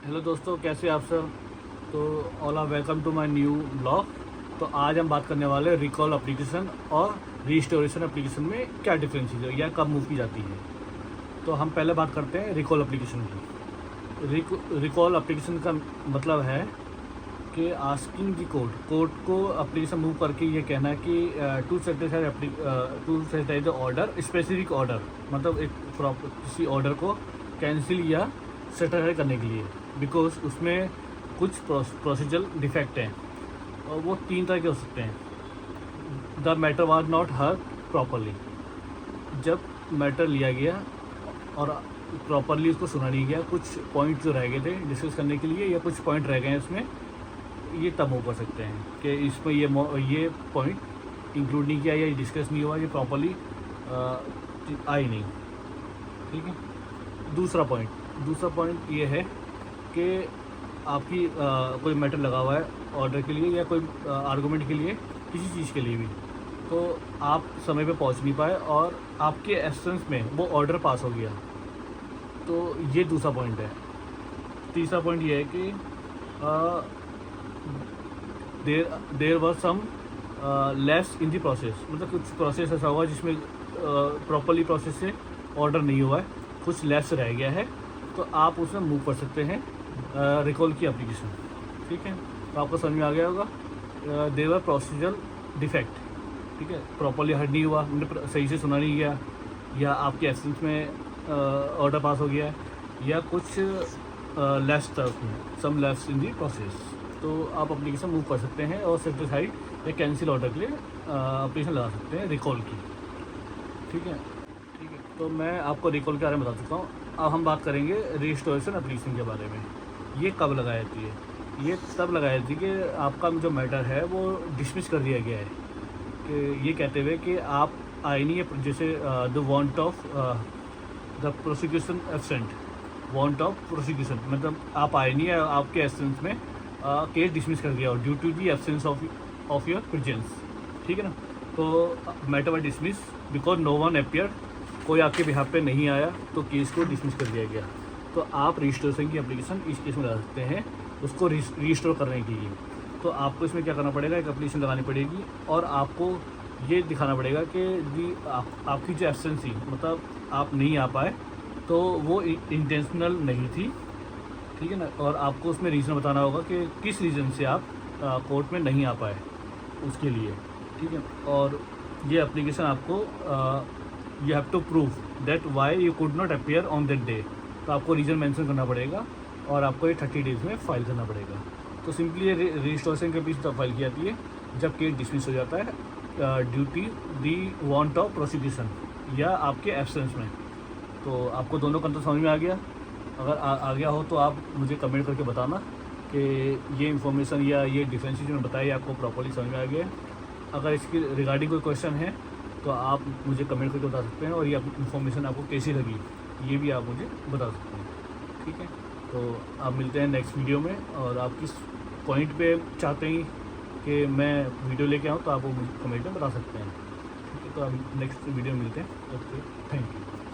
Hello दोस्तों, कैसे आप सब। तो all are welcome to my new blog. तो आज हम बात करने वाले हैं रिकॉल एप्लीकेशन और रीस्टोरेशन एप्लीकेशन में क्या डिफरेंस है या कब मूव की जाती है। तो हम पहले बात करते हैं रिकॉल एप्लीकेशन की। रिकॉल एप्लीकेशन का मतलब है कि आस्किंग दी कोर्ट को एप्लीकेशन मूव करके ये कहना है कि to satisfy the order, specific order, मतलब एक किसी ऑर्डर को कैंसिल या सेटिस्फाई करने के लिए, बिकॉज उसमें कुछ प्रोसीजरल डिफेक्ट हैं और वो तीन तरह के हो सकते हैं। The matter was not heard properly, जब मैटर लिया गया और प्रॉपरली उसको सुना नहीं गया, कुछ पॉइंट जो रह गए थे डिस्कस करने के लिए या कुछ पॉइंट रह गए हैं उसमें, ये तब हो कर सकते हैं कि इसमें ये पॉइंट इंक्लूड नहीं किया या डिस्कस नहीं हुआ, ये प्रॉपरली आई नहीं। ठीक है। दूसरा पॉइंट ये है कि आपकी कोई मैटर लगा हुआ है ऑर्डर के लिए या कोई आर्गूमेंट के लिए, किसी चीज़ के लिए भी, तो आप समय पे पहुंच नहीं पाए और आपके एब्सेंस में वो ऑर्डर पास हो गया, तो ये दूसरा पॉइंट है। तीसरा पॉइंट ये है कि देर वर sum less in the process, मतलब कुछ प्रोसेस ऐसा हुआ जिसमें प्रॉपरली प्रोसेस से ऑर्डर नहीं हुआ है, कुछ लेस रह गया है, तो आप उसमें मूव कर सकते हैं रिकॉल की एप्लीकेशन। ठीक है। तो आपको समझ में आ गया होगा। देर वर प्रोसीजरल डिफेक्ट, ठीक है, प्रॉपरली हर्ड नहीं हुआ, हमने सही से सुना नहीं गया, या आपके एब्सेंस में ऑर्डर पास हो गया है, या कुछ लेस था उसमें, sum less in the process, तो आप एप्लीकेशन मूव कर सकते हैं और सेटिस्फाइड या कैंसिल ऑर्डर के लिए एप्लीकेशन लगा सकते हैं रिकॉल की। ठीक है। तो मैं आपको रिकॉल के बारे में बता चुका हूँ। अब हम बात करेंगे रिस्टोरेशन एप्लीकेशन के बारे में। ये कब लगाई जाती है? ये तब लगाई जाती है कि आपका जो मैटर है वो डिसमिस कर दिया गया है, कि ये कहते हुए कि आप आए नहीं है, जैसे the want of the prosecution absent, want of prosecution, मतलब आप आए नहीं है, आपके एब्सेंस में केस डिसमिस कर दिया due to the absence of your presence. ठीक है ना। तो matter was dismiss because no one appear, कोई आपके बिहाफ पे नहीं आया, तो केस को डिसमिस कर दिया गया। तो आप रजिस्ट्रेशन की एप्लीकेशन इस केस में लगा सकते हैं, उसको रजिस्टर करने के लिए। तो आपको इसमें क्या करना पड़ेगा, एक एप्लीकेशन लगानी पड़ेगी और आपको ये दिखाना पड़ेगा कि आपकी जो एब्सेंस थी, मतलब आप नहीं आ पाए, तो वो इंटेंशनल नहीं थी। ठीक है ना। और आपको उसमें रीज़न बताना होगा कि किस रीज़न से आप कोर्ट में नहीं आ पाए उसके लिए। ठीक है। और ये एप्लीकेशन आपको you have to prove that why you could not appear on that day, तो आपको रीज़न मेंशन करना पड़ेगा और आपको ये 30 डेज़ में फाइल करना पड़ेगा। तो सिंपली ये रजिस्ट्रेशन के बीच तब फाइल की जाती है जब केस डिसमिस हो जाता है duty the want of prosecution या आपके एब्सेंस में। तो आपको दोनों कंसेप्ट समझ में आ गया। अगर आ गया हो तो आप मुझे कमेंट करके बताना कि ये इन्फॉर्मेशन या ये डिफरेंसेस जो मैं बताई आपको प्रॉपर्ली समझ में आ गया। अगर इसकी रिगार्डिंग कोई क्वेश्चन है तो आप मुझे कमेंट करके बता सकते हैं, और ये इन्फॉर्मेशन आपको कैसी लगी ये भी आप मुझे बता सकते हैं। ठीक है। तो आप मिलते हैं नेक्स्ट वीडियो में, और आप किस पॉइंट पे चाहते हैं कि मैं वीडियो लेके आऊँ तो आप वो मुझे कमेंट में बता सकते हैं। ठीक है। तो आप नेक्स्ट वीडियो में मिलते हैं। Okay, thank you.